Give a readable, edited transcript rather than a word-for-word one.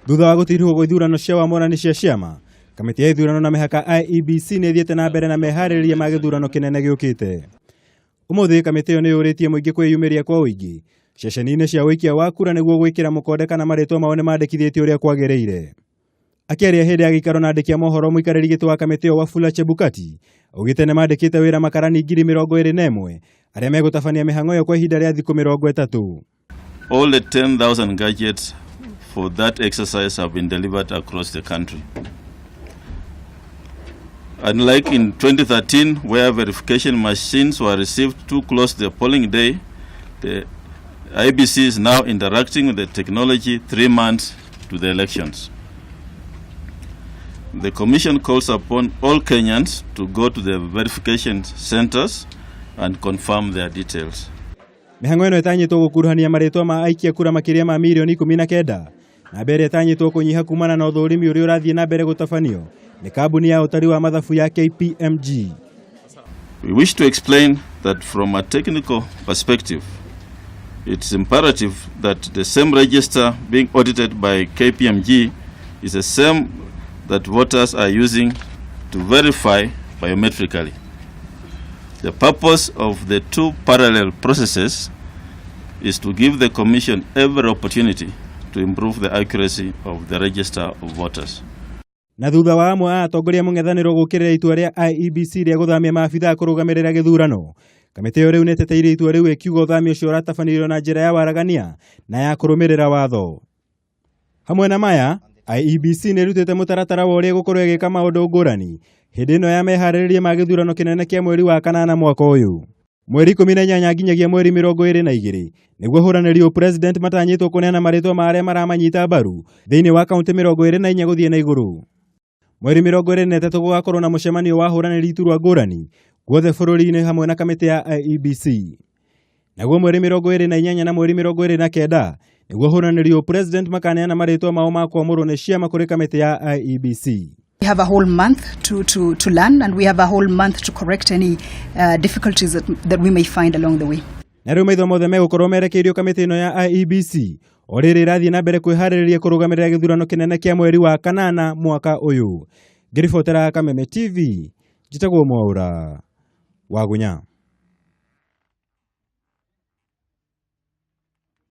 Thutha wa gũtirwo gwa ithurano cia wamũrani cia ciama, kamĩtĩ ya ithurano na mĩhaka IEBC nĩ ĩthiĩte na mbere na meharĩrĩria ma gĩthurano kĩnene gĩũkĩte. Ũmũthĩ kamĩtĩ ĩyo nĩ yũrĩtie mũingĩ kwĩyumĩria kwa ũingĩ ceceni-inĩ cia ũikia wa kura nĩguo gwĩkĩra mũkonde kana marĩtwa mao nĩ mandĩkithĩtio ũrĩa kwagĩrĩire. Akĩaria hĩndĩ ya gĩikaro na andĩki a mohoro mũikarĩri gĩtĩ wa kamĩtĩ ĩyo Wafula Chebukati augĩte nĩ mandĩkĩte wĩra makarani 21,000 arĩa megũtabania mĩhang'o ĩyo kwa ihinda rĩa thikũ 30. All the 10,000 gadgets for that exercise have been delivered across the country. Unlike in 2013, where verification machines were received too close to the polling day, the IEBC is now interacting with the technology 3 months to the elections. The Commission calls upon all Kenyans to go to the verification centers and confirm their details. Mĩhang'o ĩno ĩtanyĩtwo gũkuruhania marĩtwa ma aikia kura makĩria ma milioni 19 na mbere ĩtanyĩtwo kũnyiha kumana na ũthũrimi ũrĩa ũrathiĩ na mbere gũtabanio nĩ kambuni ya ũtari wa mathabu ya KPMG. We wish to explain that from a technical perspective, it's imperative that the same register being audited by KPMG is the same that voters are using to verify biometrically. The purpose of the 2 parallel processes is to give the Commission every opportunity to improve the accuracy of the register of voters. Na thutha wa amwe a atongoria mũng'ethanĩro gũkĩrĩra itua rĩa IEBC rĩa gũthamia maabitha kũrũgamĩrĩra gĩthurano, kamĩtĩ ĩyo rĩu nĩ ĩteteire itua rĩu ĩkiuga ũthamio ũcio ũratabanĩirio na njĩra ya waragania na ya kũrũmĩrĩra watho. Hamwe na maya, IEBC nĩ ĩrutĩte mũtaratara wa ũrĩa gũkorwo ĩgĩka maũndũ ngũrani hĩndĩ ĩno ya meharĩrĩria ma gĩthurano kĩnene kĩa mweri wa kanana mwaka ũyũ. Mweri 18 nginyagia mweri 22 nĩguo hũranĩri ũpresident matanyĩtwo kũneana marĩtwa ma arĩa maramanyita mbaru thĩinĩ wa kaunti 24 gũthiĩ na igũrũ. Mweri 23 gũgakorwo na mũcemanio wa hũranĩri iturwa ngũrani guothe bũrũri-inĩ hamwe na kamĩtĩ ya IEBC. Naguo mweri 28 na mweri 29 nĩguo hũranĩri ũpresident makaneana marĩtwa mao ma kwamũrwo nĩ ciama kũrĩ kamĩtĩ ya IEBC. We have a whole month to learn, and we have a whole month to correct any difficulties that we may find along the way. Na rĩu maitho mothe megũkorwo merekeirio kamĩtĩ ĩno ya IEBC o rĩrĩ ĩrathiĩ na mbere kwĩharĩrĩria kũrũgamĩrĩra gĩthurano kĩnene kĩa mweri wa kanana mwaka ũyũ. Ngĩribotera Kameme TV, njĩtagwo Mwaũra Wagunya.